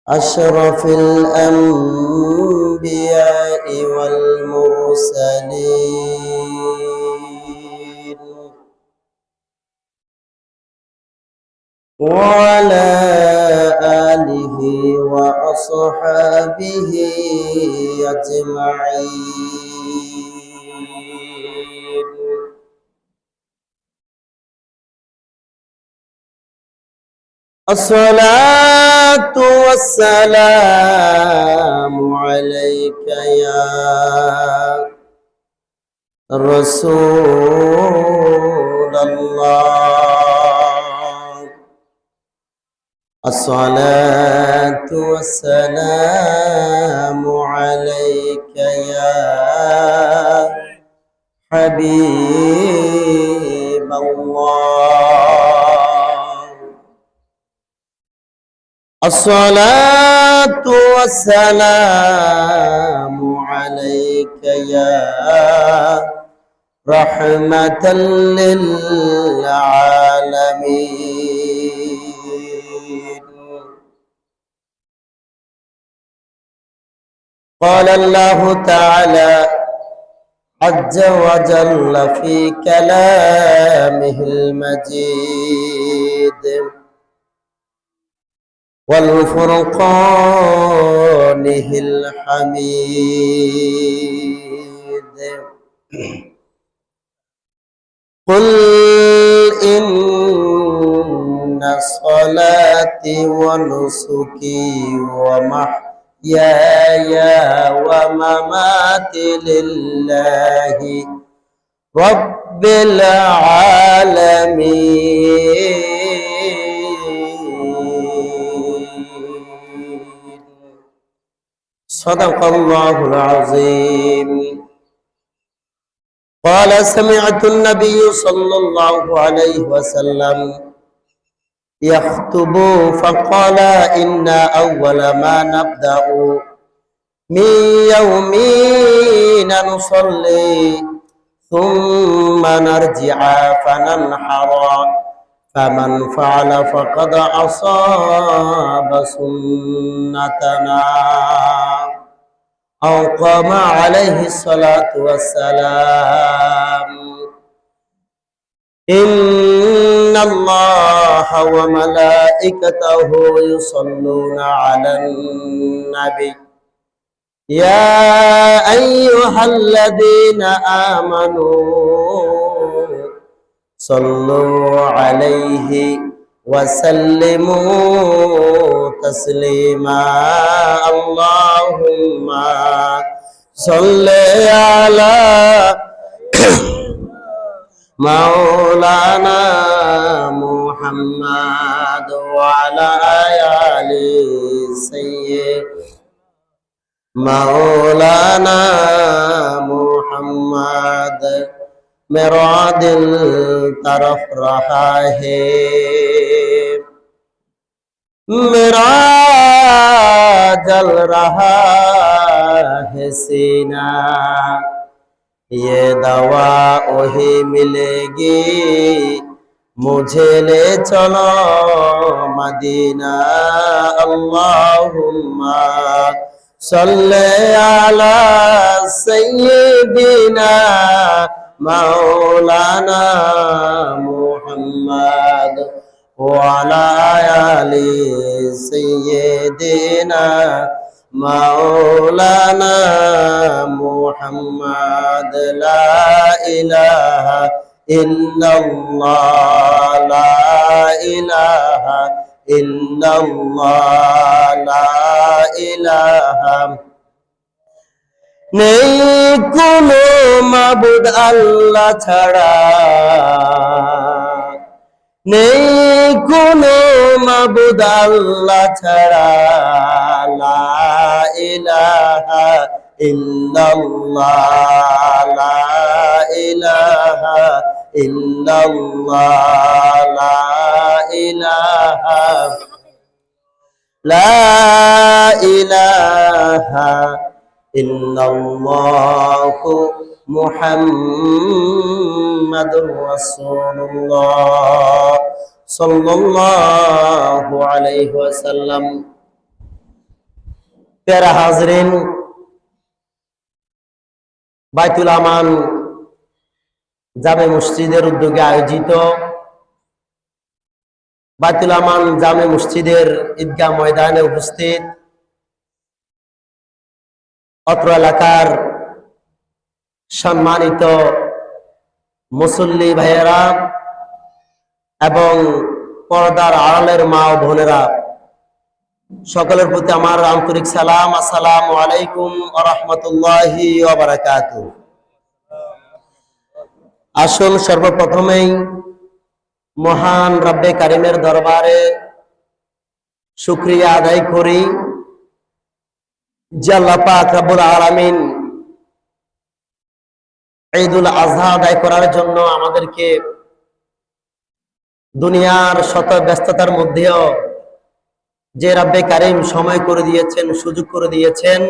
أشرف الأنبياء والمرسلين وعلى آله وأصحابه أجمعين. الصلاة والسلام عليك يا رسول الله. الصلاة والسلام عليك يا حبيب الله. الصلاة والسلام عليك يا رحمة للعالمين. قال الله تعالى عز وجل في كلامه المجيد والفرقانه الحميد. قل إن صلاتي ونسكي ومحياي ومماتي لله رب العالمين. صدق الله العظيم. قال سمعت النبي صلى الله عليه وسلم يخطب فقال إن أول ما نبدأ من يومنا نصلي ثم نرجع فننحر فمن فعل فقد أصاب سنتنا أو قام عليه الصلاة والسلام. إن الله وملائكته يصلون على النبي يا أيها الذين آمنوا صلوا عليه وسلموا تسليما. اللهم صل على مولانا محمد وعلى آل سيدنا مولانا محمد. मेरा दिल तरफ रहा है, मेरा जल रहा है सीना, ये दवा वही मिलेगी मुझे ले चलो मदीना. अल्लाहुम्मा सल्ले अला सय्यिदिना मौलाना मुहम्मद वाला आले सय्यिदिना मौलाना मुहम्मद. ला इलाहा इल्लल्लाह, ला इलाहा इल्लल्लाह, ला इलाहा নেই কোনো মাবুদ আল্লাহ ছাড়া, নেই কোনো মাবুদ আল্লাহ ছাড়া। লা ইলাহা ইল্লাল্লাহ, লা ইলাহা ইল্লাল্লাহ, লা ইলাহা লা ইলাহা ইল্লাল্লাহু মুহাম্মাদুর রাসূলুল্লাহ সাল্লাল্লাহু আলাইহি ওয়াসাল্লাম। প্যারা হাজরিন, বাইতুল আমান জামে মসজিদের উদ্যোগে আয়োজিত বাইতুল আমান জামে মসজিদের ঈদগাহ ময়দানে উপস্থিত অত্র এলাকার সম্মানিত মুসল্লি ভাইয়েরা এবং পর্দার আড়ালের মা ও বোনেরা, সকলের প্রতি আমার আন্তরিক সালাম। আসসালামু আলাইকুম ওয়া রাহমাতুল্লাহি ওয়া বারাকাতুহু। আসুন সর্বপ্রথমেই মহান রব্বে কারিমের দরবারে শুকরিয়া আদায় করি যে আল্লাহ পাক রব্বুল আলামিন ঈদুল আযহা আদায় করার জন্য আমাদেরকে দুনিয়ার শত ব্যস্ততার মধ্যেও যে রব্বে কারিম সময় করে দিয়েছেন, সুযোগ করে দিয়েছেন,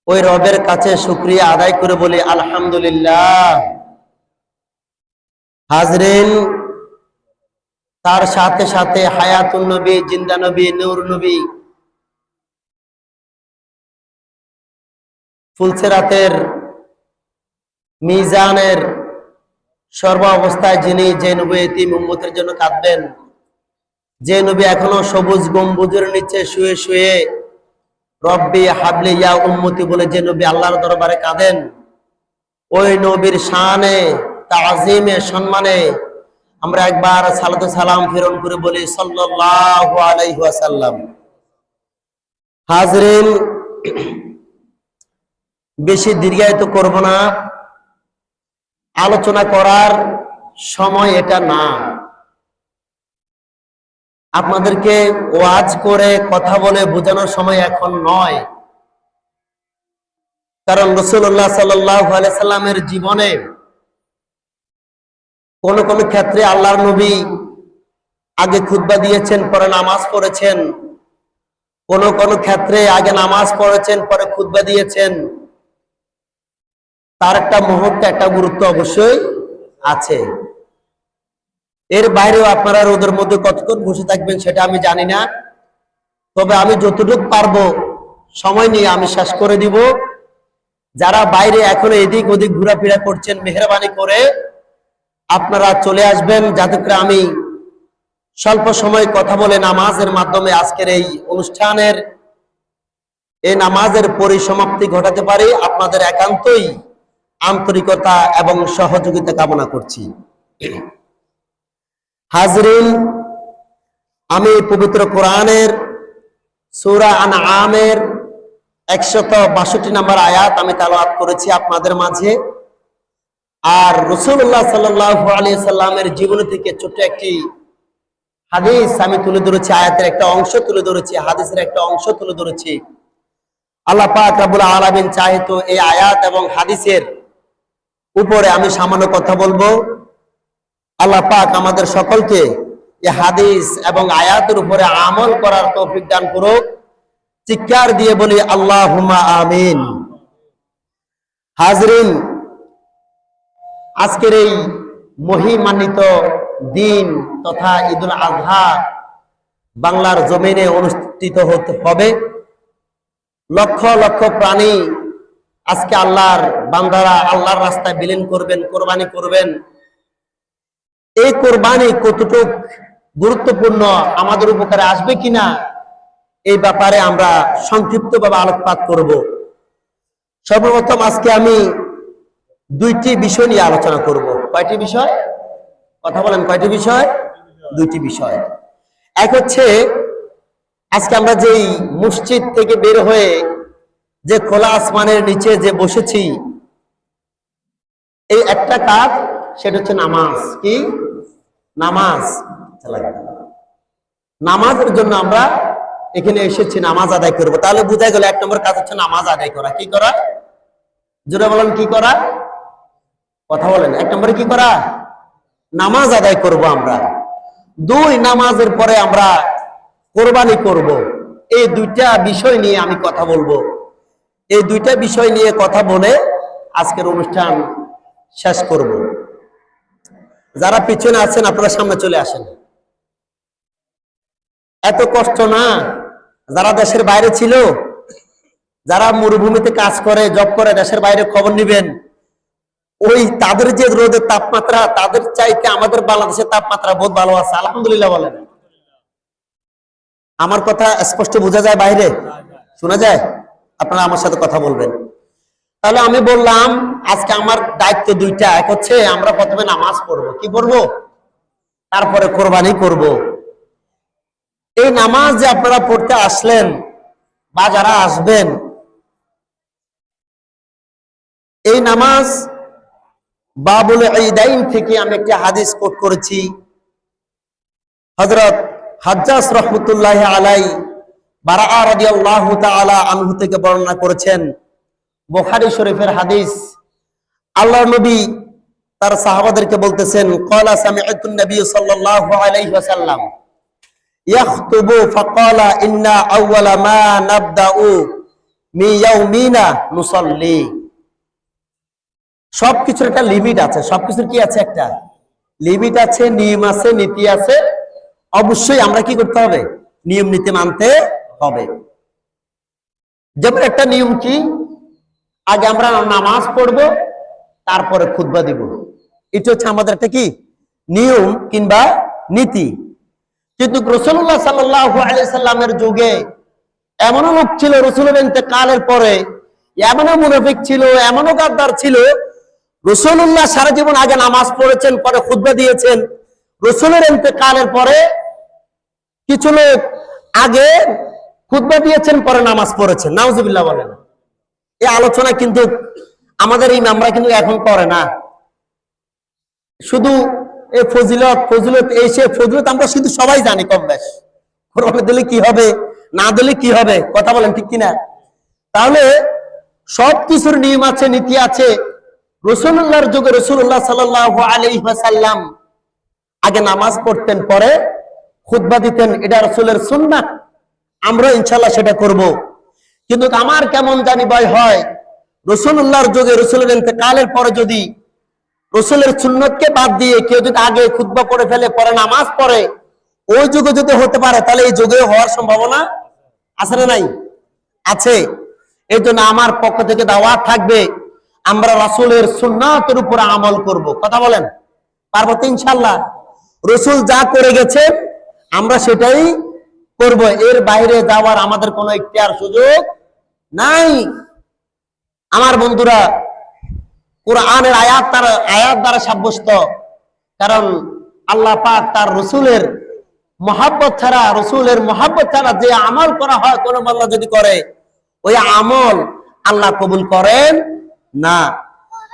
ওই রবের কাছে শুকরিয়া আদায় করে বলি আলহামদুলিল্লাহ। হাজরিন, তার সাথে সাথে হায়াতুন নবী, জিন্দা নবী, নূর নবী, ফুলসেরাতের মিজানের সর্ব অবস্থায় যিনি, যে নবী এতিম উম্মতের জন্য কাঁদবেন, যে নবী এখনো সবুজ গম্বুজের নিচে শুয়ে শুয়ে রব্বি হাবলি ইয়া উম্মতি বলে যে নবী আল্লাহর দরবারে কাঁদেন, ওই নবীর শানে, তাজিমে, সম্মানে আমরা একবার সালাতু সালাম প্রেরণ করে বলি সাল্লাল্লাহু আলাইহি ওয়াসাল্লাম। হাজরিন, বেশি দীর্ঘায়িত করব না, আলোচনা করার সময় এটা না। আপনাদেরকে ওয়াজ করে কথা বলে বোঝানোর সময় এখন নয়, কারণ রাসূলুল্লাহ সাল্লাল্লাহু আলাইহি সাল্লামের জীবনে কোন কোন ক্ষেত্রে আল্লাহর নবী আগে খুতবা দিয়েছেন, পরে নামাজ পড়েছেন, কোন কোন ক্ষেত্রে আগে নামাজ পড়েছেন, পরে খুতবা দিয়েছেন। তার একটা মুহূর্তে একটা গুরুত্ব অবশ্যই আছে। এর বাইরেও আপনারা রোদের মধ্যে কতক্ষণ বসে থাকবেন সেটা আমি জানি না, তবে আমি যতটুকু পারবো সময় নিয়ে আমি শেষ করে দিব। যারা বাইরে এখনো এদিক ওদিক ঘোরাফেরা করছেন, মেহেরবানি করে আপনারা চলে আসবেন, যাতে করে আমি স্বল্প সময় কথা বলে নামাজের মাধ্যমে আজকের এই অনুষ্ঠানের এই নামাজের পরিসমাপ্তি ঘটাতে পারি। আপনাদের একান্তই আন্তরিকতা এবং সহযোগিতা কামনা করছি। হাজরিন, আমি পবিত্র কোরআনের সূরা আনআমের 162 নম্বর আয়াত আমি তেলাওয়াত করেছি আপনাদের মাঝে। আর রাসূলুল্লাহ সাল্লাল্লাহু আলাইহি সাল্লামের জীবনী থেকে ছোট্ট একটি হাদিস আমি তুলে ধরেছি, আয়াতের একটা অংশ তুলে ধরেছি, হাদিসের একটা অংশ তুলে ধরেছি। আল্লাহ পাক রব্বুল আলামিন চাহে তো এই আয়াত এবং হাদিসের উপরে আমি সামান্য কথা বলবো। আল্লাহ পাক আমাদের সকলকে এই হাদিস এবং আয়াতের উপরে আমল করার তৌফিক দান করুক। চিৎকার দিয়ে বলি আল্লাহুম্মা আমিন। হাজরিন, আজকের এই মহিমান্বিত দিন তথা ঈদুল আযহা বাংলার জমিনে অনুষ্ঠিত হবে। লক্ষ লক্ষ প্রাণী আজকে আল্লাহর বান্দারা আল্লাহর রাস্তায় বিলীন করবেন, কোরবানি করবেন। এই কোরবানি কতটুকু গুরুত্বপূর্ণ, আমাদের উপকারে আসবে কিনা, এই ব্যাপারে আমরা সংক্ষিপ্তভাবে আলোকপাত করব। সর্বপ্রথম আজকে আমি দুইটি বিষয় নিয়ে আলোচনা করব। কয়টি বিষয়? কথা বলেন, কয়টি বিষয়? দুইটি বিষয়। এক হচ্ছে, আজকে আমরা যেই মসজিদ থেকে বের হয়ে যে খোলা আসমানের নিচে যে বসেছি, এই একটা কাজ, সেটা হচ্ছে নামাজ। কি? নামাজ। নামাজের জন্য আমরা এখানে এসেছি, নামাজ আদায় করব। তাহলে বোঝা গেল 1 নম্বর কাজ হচ্ছে নামাজ আদায় করা। কি করা? জোরে বলেন, কি করা? কথা বলেন, 1 নম্বরে কি করা? নামাজ আদায় করব আমরা। 2, নামাজের পরে আমরা কোরবানি করব। এই দুইটা বিষয় নিয়ে আমি কথা বলবো। এই দুইটা বিষয় নিয়ে কথা বলে আজকের অনুষ্ঠান শেষ করব। যারা পিছনে আছেন আপনারা সামনে চলে আসেন। এত কষ্ট না, যারা দেশের বাইরে ছিল, যারা মরুভূমিতে কাজ করে, জব করে, দেশের বাইরে খবর নিবেন, ওই তাদের যে রোদের তাপমাত্রা, তাদের চাইতে আমাদের বাংলাদেশের তাপমাত্রা বহুত ভালো আছে, আলহামদুলিল্লাহ বলেন। আমার কথা স্পষ্ট বোঝা যায়? বাইরে শোনা যায়? আপনারা আমার সাথে কথা বলবেন। তাহলে আমি বললাম আজকে আমার দায়িত্ব দুইটা। এক হচ্ছে আমরা প্রথমে নামাজ পড়বো, কি পড়বো? তারপরে কোরবানি করব। এই নামাজ যে আপনারা পড়তে আসলেন বা যারা আসবেন, এই নামাজ বাবুল ঈদাইন থেকে আমি একটা হাদিস কোট করেছি। হযরত হাজ্জাজ রাহমাতুল্লাহি আলাইহি বারাআ রাদিয়াল্লাহু তাআলা আনহু থেকে বর্ণনা করেছেন, বুখারী শরীফের হাদিস। আল্লাহর নবী তার সাহাবাদেরকে বলতেছেন, ক্বালা সামি'তুন নবী সাল্লাল্লাহু আলাইহি ওয়াসাল্লাম ইয়াখতুবু ফাকালা ইন্না আউওয়ালা মা নাবদাউ মি ইয়াউমিনা নুসাল্লি। সবকিছুর একটা লিমিট আছে, সবকিছুর কি আছে? একটা লিমিট আছে, নিয়ম আছে, নীতি আছে। অবশ্যই আমরা কি করতে হবে? নিয়ম নীতি মানতে হবে। যেমন একটা নিয়ম কি, আগে আমরা নামাজ পড়বো, তারপরে খুতবা দিব। এটা হচ্ছে আমাদের একটা কি নিয়ম কিংবা নীতি। কিন্তু রাসূলুল্লাহ সাল্লাল্লাহু আলাইহি সাল্লামের যুগে এমনও লোক ছিল, রাসূলের ইন্তেকালের পরে এমনও মুনাফিক ছিল, এমনও গাদ্দার ছিল, রাসূলুল্লাহ সারা জীবন আগে নামাজ পড়েছেন, পরে খুতবা দিয়েছেন। রাসূলের ইন্তেকালের পরে কিছু লোক আগে খুতবা দিয়েছেন, পরে নামাজ পড়েছেন। নাউজুবিল্লাহ বলেন। এই আলোচনা কিন্তু আমাদের ইমামরা কিন্তু এখন করে না। শুধু এই ফজিলত ফজিলত, এই সে ফজিলত আমরা শুধু সবাই জানি কম বেশ। কোরবানি দিলে কি হবে, না দিলে কি হবে, কথা বলেন ঠিক কিনা? তাহলে সবকিছুর নিয়ম আছে, নীতি আছে। রাসূলুল্লাহর যুগে রাসূলুল্লাহ সাল্লাল্লাহু আলাইহি ওয়াসাল্লাম আগে নামাজ পড়তেন, পরে খুতবা দিতেন। এটা রাসূলের সুন্নাত, আমরা ইনশাআল্লাহ সেটা করব। কিন্তু আমার কেমন জানি ভয় হয়, রাসূলুল্লাহর যুগে রাসূলের ইন্তেকালের পরে যদি রাসূলের সুন্নতকে বাদ দিয়ে কেউ যদি আগে খুতবা পড়ে ফেলে, পরে নামাজ পড়ে, ওই যুগে যদি হতে পারে, তাহলে এই যুগে হওয়ার সম্ভাবনা আছে না নাই? আছে। এই জন্য আমার পক্ষ থেকে দাওয়াত থাকবে, আমরা রাসূলের সুন্নাতের উপর আমল করব। কথা বলেন, পারবো তো ইনশাআল্লাহ? রাসূল যা করে গেছে আমরা সেটাই করব, এর বাইরে যাওয়ার আমাদের কোনো ইখতিয়ার সুযোগ নাই। আমার বন্ধুরা, কোরআনের আয়াত দ্বারা সাব্যস্ত, কারণ আল্লাহ পাক তার রাসূলের মহব্বত ছাড়া যে আমল করা হয়, কোন বান্দা যদি করে, ওই আমল আল্লাহ কবুল করেন না।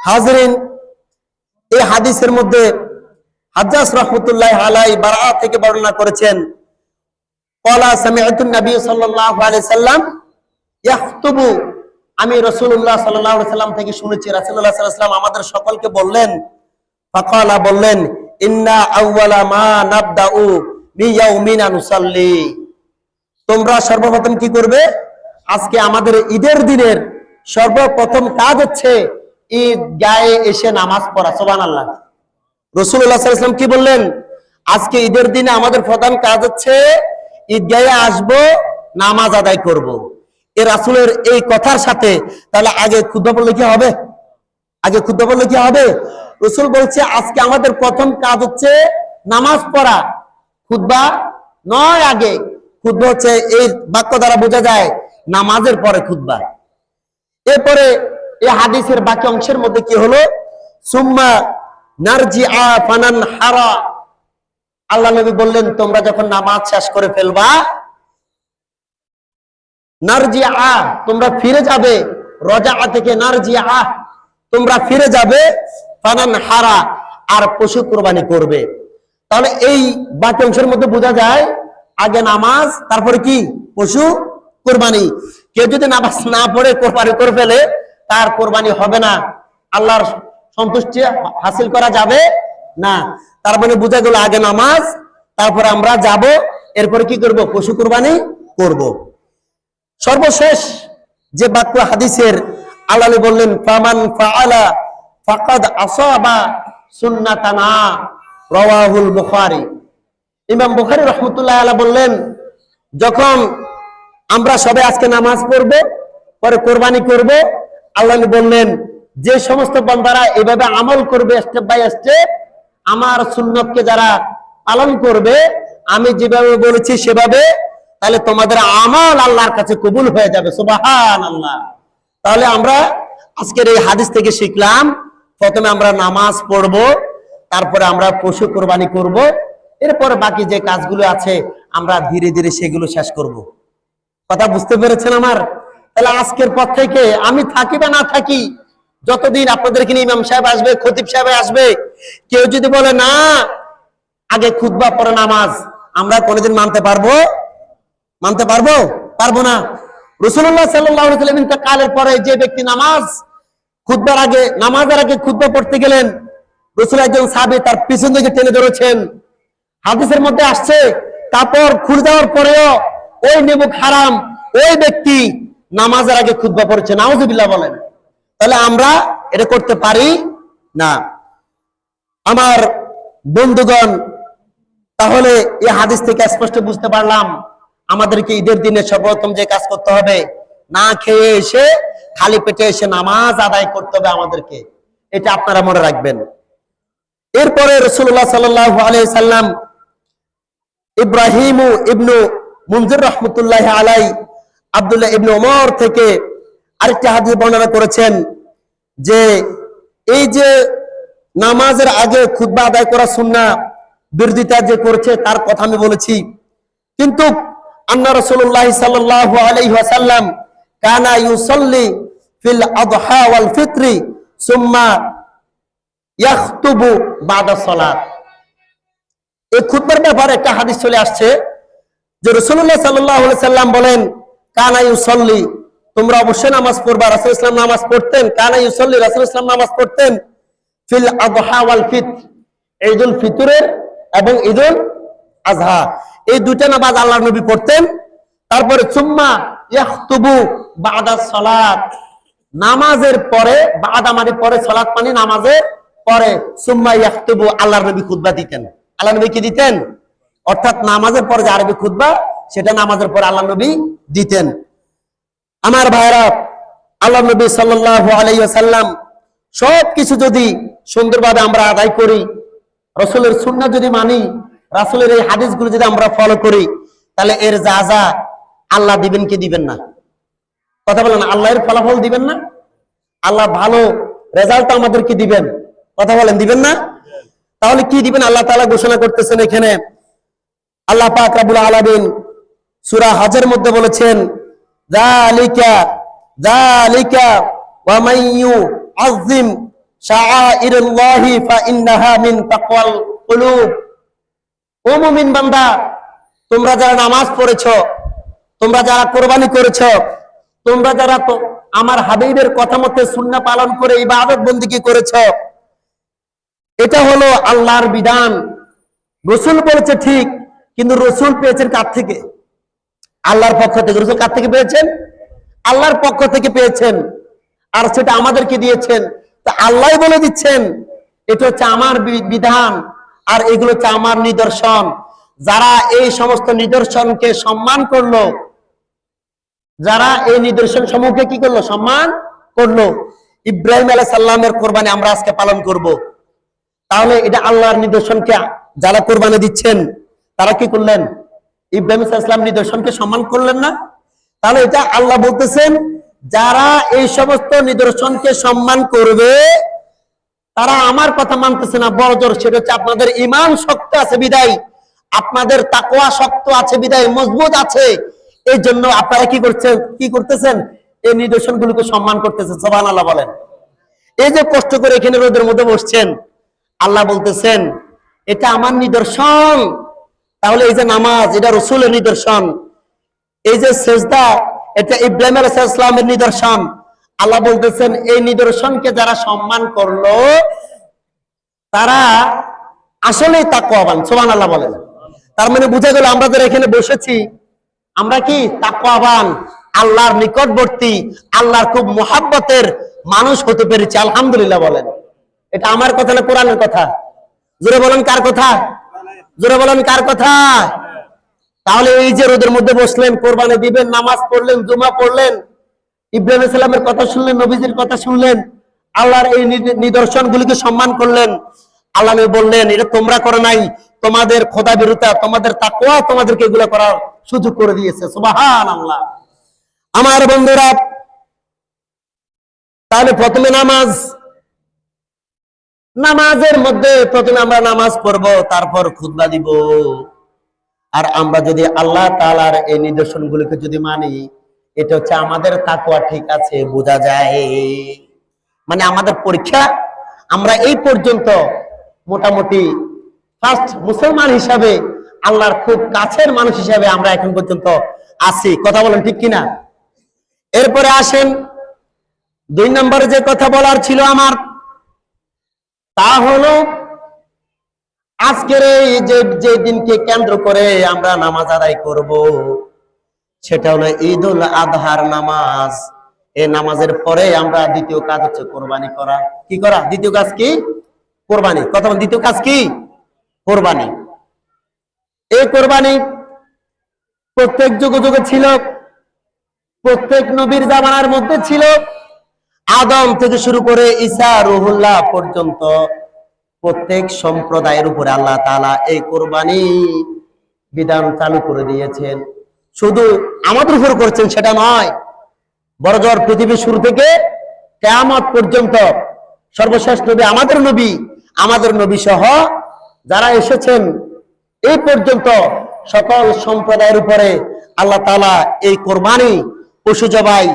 হাজরিন, এই হাদিসের মধ্যে হাজ্জাজ রাহমাতুল্লাহি আলাইহি বারাআ থেকে বর্ণনা করেছেন, ক্বালা সামি'তুন নবী সাল্লাল্লাহু আলাইহি সাল্লাম ইয়াখতুবু, আমি রাসূলুল্লাহ সাল্লাল্লাহু আলাইহি সাল্লাম থেকে শুনেছি, রাসূলুল্লাহ সাল্লাল্লাহু আলাইহি সাল্লাম আমাদের সকলকে বললেন, ফাকালা বললেন, ইন্না আউওয়ালা মা নাবদাউ মি ইয়াউমিনা নুসাল্লি। তোমরা সর্বপ্রথম কি করবে? আজকে আমাদের ঈদের দিনের সর্বপ্রথম কাজ হচ্ছে ঈদ গায়ে এসে নামাজ পড়া। সুবহানাল্লাহ। রাসূলুল্লাহ সাল্লাল্লাহু আলাইহি সাল্লাম কি বললেন? আজকে ঈদের দিনে আমাদের প্রধান কাজ হচ্ছে ঈদগাহে আসবো, নামাজ আদায় করব। এই রাসূলের এই কথার সাথে তাহলে আগে খুতবা পড়লে কি হবে? আগে খুতবা পড়লে কি হবে? রাসূল বলছে আজকে আমাদের প্রথম কাজ হচ্ছে নামাজ পড়া, খুতবা নয় আগে। খুতবা হচ্ছে, এই বাক্য দ্বারা বোঝা যায় নামাজের পরে খুতবা। এরপরে এই হাদিসের বাকি অংশের মধ্যে কি হলো? সুম্মা নারজিআ ফানানহারা। আল্লাহ নবী বললেন, তোমরা যখন নামাজ শেষ করে ফেলবা, নারজিআ, তোমরা ফিরে যাবে, রজাআ থেকে নারজিআ, তোমরা ফিরে যাবে, ফানানহারা, আর পশু কুরবানি করবে। তাহলে এই বাকি অংশের মধ্যে বোঝা যায় আগে নামাজ, তারপরে কি? পশু কুরবানি। কেউ যদি নামাজ না পড়ে কোরবানি করে ফেলে, তার কোরবানি হবে না, আল্লাহর সন্তুষ্টি হাসিল করা যাবে না। তার মানে বোঝা গেল আগে নামাজ, তারপরে আমরা যাব, এরপরে কি করব? পশু কুরবানি করব। সর্বশেষ যে বাক্য হাদিসের, আল্লাহ বললেন, ফামান ফাআলা ফাকাদ আসাবা সুন্নাতানা। রাওয়াহুল বুখারী। ইমাম বুখারী রাহমাতুল্লাহি আলাইহি বললেন, যখন আমরা সবে আজকে নামাজ পড়ব, পরে কোরবানি করব, আল্লাহ বললেন যে সমস্ত বান্দারা এভাবে আমল করবে স্টেপ বাই স্টেপ, আমার সুন্নতকে যারা পালন করবে, আমি যেভাবে বলেছি সেভাবে, তাহলে তোমাদের আমল আল্লাহর কাছে কবুল হয়ে যাবে। সুবহানাল্লাহ। তাহলে আমরা আজকের এই হাদিস থেকে শিখলাম, প্রথমে আমরা নামাজ পড়ব, তারপরে আমরা পশু কোরবানি করব, এরপরে বাকি যে কাজগুলো আছে আমরা ধীরে ধীরে সেগুলো শেষ করব। কথা বুঝতে পেরেছেন আমার? তাহলে আজকের পর থেকে আমি থাকি বা না থাকি, যতদিন আপনাদের এখানে ইমাম সাহেব আসবে, খতিব সাহেব আসবে, কেউ যদি বলে না আগে খুতবা পরে নামাজ, আমরা কোনোদিন মানতে পারবো? মানতে পারবো? পারবো না। রাসূলুল্লাহ সাল্লাল্লাহু আলাইহি ওয়াসাল্লাম ইন্তেকালের পরে যে ব্যক্তি খুতবার আগে, নামাজের আগে খুতবা পড়তে গেলেন, রাসূল একজন সাহাবী তার পিছন থেকে টেনে ধরেছেন। হাদিসের মধ্যে আসছে কাপড় খুলে দেওয়ার পরেও ওই নেমুক হারাম ওই ব্যক্তি নামাজের আগে খুতবা পড়ছে। নাউজুবিল্লাহ বলেন। তাহলে আমরা এটা করতে পারি না। আমার বন্ধুগণ, তাহলে এই হাদিস থেকে স্পষ্ট বুঝতে পারলাম আমাদেরকে ঈদের দিনে সর্বপ্রথম যে কাজ করতে হবে, না খেয়ে এসে খালি পেটে এসে নামাজ আদায় করতে হবে আমাদেরকে। এটা আপনারা মনে রাখবেন। এরপরে রাসূলুল্লাহ সাল্লাল্লাহু আলাইহি সাল্লাম ইব্রাহিম ইবনু মুনজির রাহমাতুল্লাহি আলাইহি আব্দুল্লাহ ইবনে ওমর থেকে আরেকটি হাদিস বর্ণনা করেছেন যে এই যে নামাজের আগে খুতবা আদায় করা সুন্নাহ বিরোধিতা যে করছে তার কথা আমি বলেছি, কিন্তু আন্না রাসূলুল্লাহ সাল্লাল্লাহু আলাইহি ওয়াসাল্লাম কানা ইউসাল্লি ফিল আযহা ওয়াল ফিত্রি সুম্মা ইয়াখতুবু বাদা সালাত। এই খুতবার ব্যাপারে একটা হাদিস চলে আসছে যে রাসূলুল্লাহ সাল্লাল্লাহু আলাইহি ওয়াসাল্লাম বলেন, কানা ইউসাল্লি, তোমরা অবশ্যই নামাজ পড়বা। রাসূল ইসলাম নামাজ পড়তেন, কানা ইউসাল্লি, রাসূল ইসলাম নামাজ পড়তেন ফিল আযহা ওয়াল ফিত্র, ঈদুল ফিতরের এবং ঈদুল আযহা, এই দুইটা নামাজ আল্লাহর নবী পড়তেন। তারপরে সুম্মা ইয়াখতুবু বাদা সালাত, নামাজের পরে, বাদা মানে পরে, সালাত মানে নামাজের পরে, সুম্মা ইয়াখতুবু, আল্লাহর নবী খুতবা দিতেন। আল্লাহর নবী কি দিতেন? অর্থাৎ নামাজের পরে যে আরবি খুতবা সেটা নামাজের পরে আল্লাহর নবী দিতেন। আমার ভাইরা, আল্লাহর নবী সাল্লাল্লাহু আলাইহি ওয়াসাল্লাম সবকিছু যদি সুন্দরভাবে আমরা আদায় করি, রাসূলের সুন্নাহ যদি মানি, রাসূলের এই হাদিসগুলো যদি আমরা ফলো করি, তাহলে এর যা যা আল্লাহ দিবেন কি দিবেন না? কথা বলেন, আল্লাহর ফলাফল দিবেন না? আল্লাহ ভালো রেজাল্ট আমাদেরকে দিবেন। কথা বলেন, দিবেন না? তাহলে কি দিবেন? আল্লাহ তাআলা ঘোষণা করতেছেন এখানে। আল্লাহ পাক রব্বুল আলামিন সূরা হজের মধ্যে বলেছেন, যালিকা ওয়া মান ইউআযযিম শাআইরাল্লাহি ফাইন্নাহা মিন তাকওয়াল কুলুব। ও মুমিন বান্দা, তোমরা যারা নামাজ পড়েছো, তোমরা যারা কোরবানি করেছো, তোমরা যারা তো আমার হাবিবের কথা মতে সুন্নাহ পালন করে ইবাদত বন্দেগী করেছো, এটা হলো আল্লাহর বিধান। রাসূল বলেছে ঠিক, কিন্তু রাসূল পেয়েছেন কার থেকে? আল্লাহর পক্ষ থেকে। রাসূল কার থেকে পেয়েছেন? আল্লাহর পক্ষ থেকে পেয়েছেন, আর সেটা আমাদেরকে দিয়েছেন। তা আল্লাহই বলে দিচ্ছেন এটা হচ্ছে আমার বিধান, আর এগুলো হচ্ছে আমার নিদর্শন। যারা এই সমস্ত নিদর্শনকে সম্মান করলো, যারা এই নিদর্শন সমূহকে কি করলো? সম্মান করলো। ইব্রাহিম আলাইহিস সালামের কোরবানি আমরা আজকে পালন করব, তাহলে এটা আল্লাহর নিদর্শনকে যারা কোরবানি দিচ্ছেন তারা কি করলেন? ইব্রাহিম আলাইহিস সালাম নিদর্শনকে সম্মান করলেন না? তাহলে এটা আল্লাহ বলতেছেন, যারা এই সমস্ত নিদর্শনকে সম্মান করবে তারা আমার কথা মানতেছে না, বড়জোর সেটা হচ্ছে আপনাদের ঈমান শক্ত আছে বিদায়, আপনাদের তাকওয়া শক্ত আছে বিদায়, মজবুত আছে, এই জন্য আপনারা কি করতেছেন? এই নিদর্শনগুলোকে সম্মান করতেছেন। সুবহানাল্লাহ বলেন। এই যে কষ্ট করে এখানে রোদের মধ্যে বসছেন, আল্লাহ বলতেছেন এটা আমার নিদর্শন। তাহলে এই যে নামাজ, এটা রাসূলের নিদর্শন। এই যে সেজদা, এটা ইব্রাহিম আলাইহিস সালামের নিদর্শন। আল্লাহ বলতেছেন এই নিদর্শনকে যারা সম্মান করলো তারা আসলেই তাকওয়াবান। সুবহানাল্লাহ বলেন। তার মানে বুঝা গেল আমরা যারা এখানে বসেছি, আমরা কি তাকওয়াবান, আল্লাহর নিকটবর্তী, আল্লাহর খুব মুহাব্বতের মানুষ হতে পেরেছি। আলহামদুলিল্লাহ বলেন। এটা আমার কথা না কোরআনের কথা? জোরে বলেন কার কথা? জোরে বলেন কার কথা? তাহলে এই যে রোদের মধ্যে বসলেন, কোরবানি দিবেন, নামাজ পড়লেন, জুমা পড়লেন, ইব্রাহিম সালামের কথা শুনলেন, নবীজির কথা শুনলেন, আল্লাহর এই নিদর্শন গুলিকে সম্মান করলেন। আল্লাহ নবী বললেন এটা তোমরা করো নাই, তোমাদের খোদা বিরুতা, তোমাদের তাকওয়া তোমাদেরকে এগুলো করার সুযোগ করে দিয়েছে। সুবহানাল্লাহ। আমার বন্ধুরা, তাহলে প্রথমে নামাজের মধ্যে প্রথমে আমরা নামাজ পড়বো, তারপর খুতবা দিব। আর আমরা যদি আল্লাহ তাআলার এই নিদর্শনগুলোকে যদি মানি, এটা হচ্ছে আমাদের তাকওয়া ঠিক আছে বোঝা যায়। মানে আমাদের পরীক্ষা, আমরা এই পর্যন্ত মোটামুটি ফার্স্ট মুসলমান হিসাবে, আল্লাহর খুব কাছের মানুষ হিসাবে আমরা এখন পর্যন্ত আছি। কথা বলেন ঠিক কিনা? এরপরে আসেন 2 নম্বরে যে কথা বলার ছিল আমার, তা হলো আজকের এই যে দিনকে কেন্দ্র করে আমরা নামাজ আদায় করব, সেটা হলো ঈদুল আজহার নামাজ। এই নামাজের পরে আমরা দ্বিতীয় কাজ হচ্ছে কোরবানি করা। কি করা? দ্বিতীয় কাজ কি? কোরবানি। কথা বল, দ্বিতীয় কাজ কি? কোরবানি। এই কোরবানি প্রত্যেক যুগে যুগে ছিল, প্রত্যেক নবীর জামানার মধ্যে ছিল। আদম থেকে শুরু করে ঈসা রুহুল্লাহ পর্যন্ত প্রত্যেক সম্প্রদায়ের উপরে আল্লাহ তাআলা এই কোরবানি বিধান চালু করে দিয়েছেন। শুধু আমাদের উপর করছেন সেটা নয়, বড়জোর পৃথিবীর শুরু থেকে কিয়ামত পর্যন্ত সর্বশেষ নবী আমাদের নবী সহ যারা এসেছেন এই পর্যন্ত সকল সম্প্রদায়ের উপরে আল্লাহ তাআলা এই কোরবানি, পশু জবাই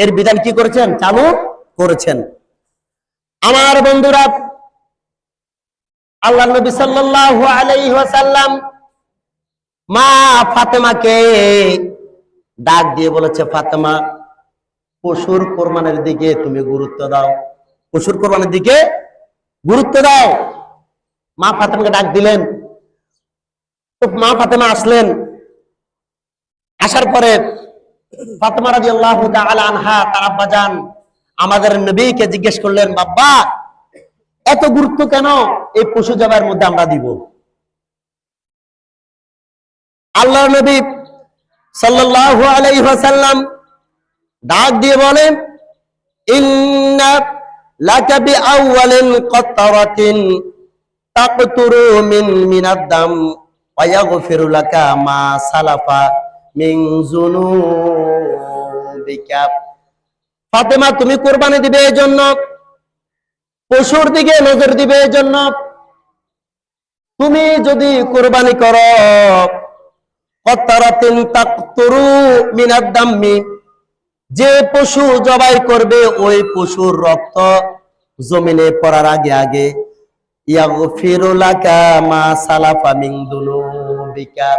এর বিধান কি করেছেন? চালু করেছেন। আমার বন্ধুরা, আল্লাহ নবী সাল্লাল্লাহু আলাইহি ওয়াসাল্লাম মা ফাতেমাকে ডাক দিয়ে বলেছে, ফাতেমা, পশুর কোরবানির দিকে তুমি গুরুত্ব দাও, পশুর কোরবানির দিকে গুরুত্ব দাও। মা ফাতেমাকে ডাক দিলেন। তো মা ফাতেমা আসলেন। আসার পরে ফাতেমা রাদিয়াল্লাহু তাআলা আনহা, তার আব্বাজান আমাদের নবীকে জিজ্ঞেস করলেন, বাবা, এত গুরুত্ব কেন এই পশু জবাইয়ের মধ্যে আমরা দিব? আল্লাহর নবী সাল্লাল্লাহু আলাইহি ওয়াসাল্লাম ডাক দিয়ে বলেন, ইন্না লাকা বিআউয়ালিন কাতরাতিন তাকতুরু মিনাদ দাম ওয়া ইয়াগফিরু লাকা মা সালাফা মিন যুনুবিকা। ফাতেমা, তুমি কোরবানি দিবে এই জন্য, পশুর দিকে নজর দিবে এই জন্য। তুমি যদি কোরবানি করো, কাতরাতিন তাকতুরু মিনাদ দামি, যে পশু জবাই করবে ওই পশুর রক্ত জমিনে পড়ার আগে আগে ইয়াগফিরু লাকা মা সালাফা মিন যুনুবিকা,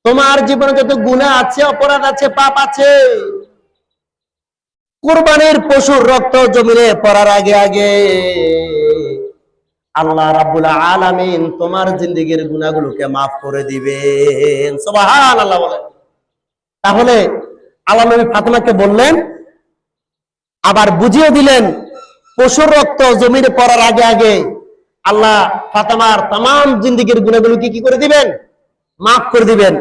তোমার জীবনে যত গুনাহ আছে, অপরাধ আছে, পাপ আছে, কুরবানির পশুর রক্ত জমিনে পড়ার আগে আগে আল্লাহ রাব্বুল আলামিন তোমার জিন্দেগীর গুনাহগুলোকে মাফ করে দিবেন। সুবহানাল্লাহ বলেন। তাহলে আল্লাহ নবী ফাতেমাকে বললেন, আবার বুঝিয়ে দিলেন, পশুর রক্ত জমিনে পড়ার আগে আগে আল্লাহ ফাতেমার तमाम জিন্দেগীর গুনাহগুলোকে কি করে দিবেন? মাফ করে দিবেন।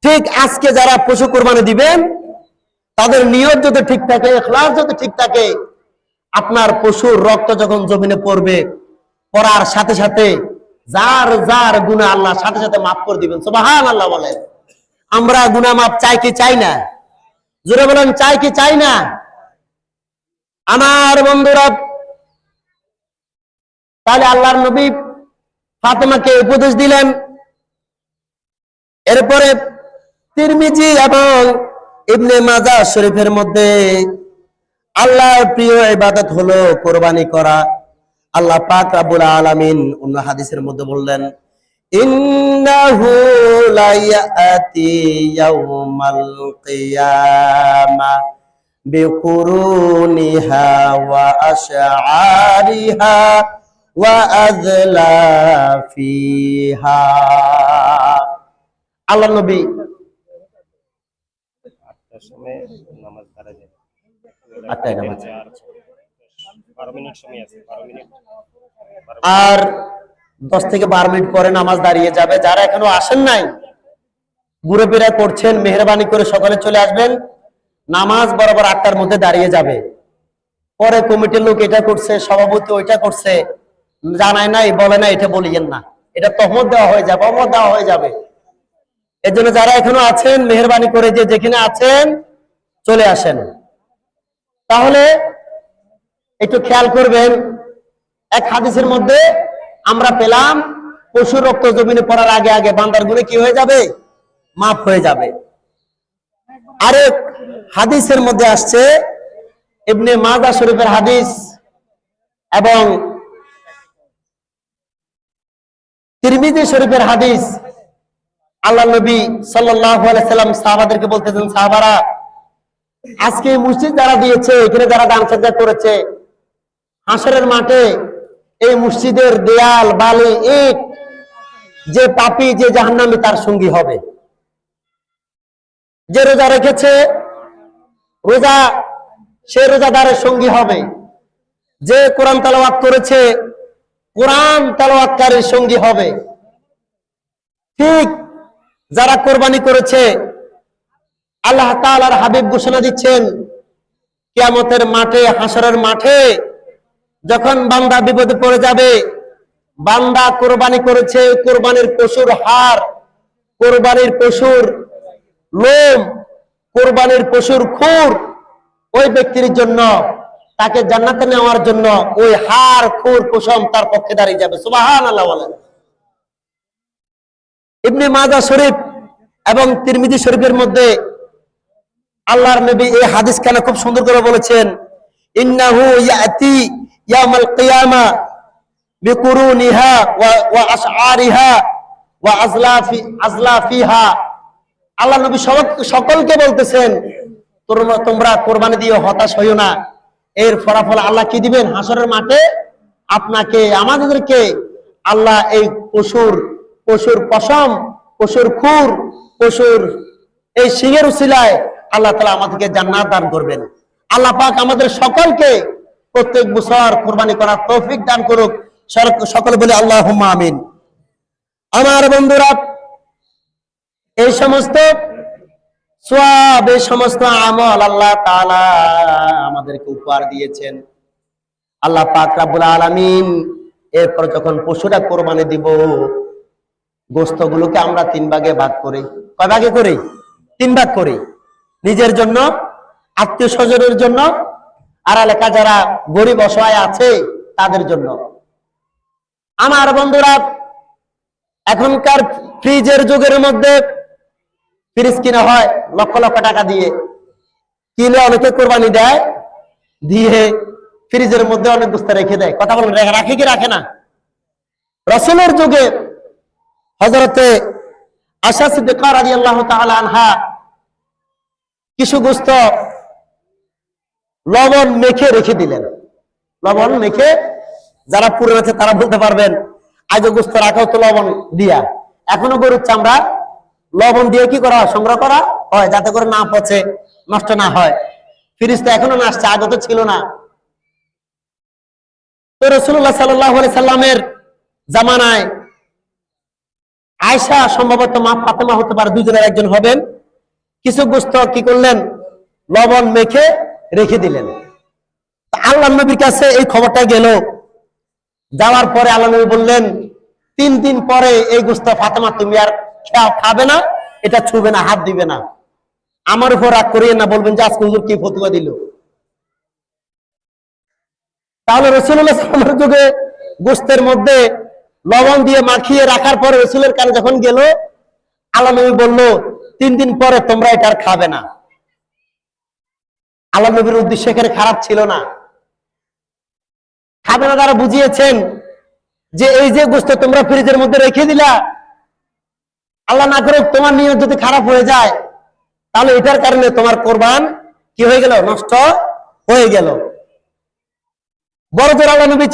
ঠিক আজকে যারা পশু কোরবানি দিবেন, তাদের নিয়ত যদি ঠিক থাকে, ইখলাস যদি ঠিক থাকে, আপনার পশুর রক্ত যখন জমিনে পড়বে, পড়ার সাথে সাথে যার যার গুনাহ আল্লাহ সাথে সাথে মাফ করে দিবেন। সুবহানাল্লাহ বলেন। আমরা গুনাহ মাফ চাই কি চাই না? জোরে বলেন, চাই কি চাই না? আমার বন্ধুরা, তাহলে আল্লাহর নবী ফাতেমাকে উপদেশ দিলেন। এরপরে তিরমিজি এবং ইবনে মাজাহ শরীফের মধ্যে আল্লাহর প্রিয় ইবাদত হলো কোরবানি করা। আল্লাহ পাক রব্বুল আলামিন অন্য হাদিসের মধ্যে বললেন, ইন্নাহু লা ইয়াতি ইয়াউমাল কিয়ামা বিকুরুনিহা ওয়া আশআরিহা ওয়া আযলাফিহা। আল্লাহ নবী আর 10 থেকে 12 মিনিট পরে নামাজ দাঁড়িয়ে যাবে। যারা এখনো আসেন নাই, ঘুরে ফিরে করছেন, মেহরবানি করে সকালে চলে আসবেন। নামাজ বরাবর 8টার মধ্যে দাঁড়িয়ে যাবে। পরে কমিটির লোক এটা করছে, সভাপতি ওইটা করছে, জানায় নাই, বলে না, এটা বলিয়েন না, এটা তহমত দেওয়া হয়ে যাবে, অমত দেওয়া হয়ে যাবে। এর জন্য যারা এখনো আছেন, মেহরবানি করে যে যেখানে আছেন চলে আসেন। তাহলে একটু খেয়াল করবেন, এক হাদিসের মধ্যে আমরা পেলাম পশুর রক্ত জমিনে পড়ার আগে আগে বান্দার গুনাহ কি হয়ে যাবে? মাফ হয়ে যাবে। আরেক হাদিসের মধ্যে আসছে, ইবনে মাজাহ শরীফের হাদিস এবং তিরমিজি শরীফের হাদিস, আল্লাহ নবী সাল্লাল্লাহু আলাইহি সাল্লাম সাহাবাদেরকে বলতেছেন, সাহাবারা, আজকে মসজিদ যারা দিয়েছে, এখানে যারা দান সদকা করেছে, হাসরের মাঠে এই মসজিদের দেয়াল, বালি, ইট যে পাপী, যে জাহান্নামী, তার সঙ্গী হবে। যে রোজা রেখেছে, রোজা সে রোজাদারের সঙ্গী হবে। যে কোরআন তেলাওয়াত করেছে, কোরআন তেলাওয়াতকারীর সঙ্গী হবে। ঠিক যারা কোরবানি করেছে, আল্লাহ তাআলার হাবিব ঘোষণা দিচ্ছেন, কিয়ামতের মাঠে, হাসরের মাঠে যখন বান্দা বিপদে পড়ে যাবে, বান্দা কোরবানি করেছে, কোরবানির পশুর হাড়, কোরবানির পশুর লোম, কোরবানির পশুর খুর, ওই ব্যক্তির জন্য, তাকে জান্নাতে নেওয়ার জন্য ওই হাড়, খুর, পশম তার পক্ষে দাঁড়িয়ে যাবে। সুবহানাল্লাহ বলেন। ইবনে মাজাহ শরীফ এবং তিরমিজি শরীফের মধ্যে আল্লাহর নবী এই হাদিস কেন খুব সুন্দর করে বলেছেন, ইন্নাহু ইয়াতি ইয়াউমাল কিয়ামা বিকুরুনিহা ওয়া আশআরিহা ওয়া আজলাফিহা। আল্লাহ নবী সকলকে বলতেছেন, তোমরা কোরবানি দিয়ে হতাশ হইও না। এর ফলাফল আল্লাহ কি দিবেন? হাসরের মাঠে আপনাকে, আমাদেরকে আল্লাহ এই পশুর পশম, পশুর খুর, পশুর এই শিঙের উসিলায় আল্লাহ তাআলা আমাদেরকে জান্নাত দান করবেন। আল্লাহ পাক আমাদের সকলকে প্রত্যেক বছর কোরবানি করার তৌফিক দান করুক। সকলে বলে আল্লাহুম্মা আমিন। আমার বন্ধুরা, এই সমস্ত সওয়াব, এই সমস্ত আমল আল্লাহ তাআলা আমাদেরকে উপহার দিয়েছেন। আল্লাহ পাক রব্বুল আলামিন এরপর যখন পশুরা কোরবানি দিব, গোশতগুলোকে আমরা 3 ভাগে ভাগ করি। কয় ভাগে করি? 3 ভাগ করি। নিজের জন্য, আত্মীয় স্বজনের জন্য, আর এলাকা যারা গরিব অসহায় আছে তাদের জন্য। আমার বন্ধুরা, এখনকার ফ্রিজের যুগের মধ্যে ফ্রিজ কিনা হয় লক্ষ লক্ষ টাকা দিয়ে, কিনে অনেকে কোরবানি দেয়, দিয়ে ফ্রিজের মধ্যে অনেক বস্তু রেখে দেয়। কথা বলেন, রাখে কি রাখে না? রাসূলের যুগে হযরতে আয়েশা সিদ্দিকা রাদিয়াল্লাহু তাআলা আনহা কিছু গোশত লবণ মেখে রেখে দিলেন। লবণ মেখে, যারা পুরো আছে তারা বলতে পারবেন, আগে গোশত রাখা হতো লবণ দিয়া। এখনো গরুর চামড়া লবণ দিয়ে কি করা হয়? সংগ্রহ করা হয়, যাতে করে না পচে, নষ্ট না হয়। ফ্রিজ তো এখনো না আসছে, আগে তো ছিল না। তো রাসূলুল্লাহ সাল্লাল্লাহু আলাইহি সাল্লামের জামানায় আয়েশা, সম্ভবত মা ফাতেমা হতে পারে, দুজনের একজন হবেন, কিছু গোশত কি করলেন? লবণ মেখে রেখে দিলেন। আল্লাহর নবীর কাছে এই খবরটা গেল। যাওয়ার পরে আল্লাহ নবী বললেন, 3 দিন পরে এই গোশত ফাতেমা তুমি আর খাবে না, এটা ছুবে না, হাত দিবে না। আমার উপর রাগ করিয়ে না, বলবেন যে আজকে হুজুর কি ফতোয়া দিল। তাহলে রাসূলুল্লাহ সাল্লাল্লাহু আলাইহি যুগে গোশতের মধ্যে লবণ দিয়ে মাখিয়ে রাখার পরে রাসূলের কাছে যখন গেল, আল্লাহ নবী বলল, 3 দিন পরে তোমরা এটা আর খাবে না। আল্লাহ নবীর উদ্দেশ্য এখানে খারাপ ছিল না। খাবে না তারা বুঝিয়েছেন যে এই যে গোশত তোমরা ফ্রিজের মধ্যে রেখে দিলা, আল্লাহ না করে তোমার নিয়ত যদি খারাপ হয়ে যায়, তাহলে এটার কারণে তোমার কোরবান কি হয়ে গেল? নষ্ট হয়ে গেল। বড় জোর আল্লাহ নবী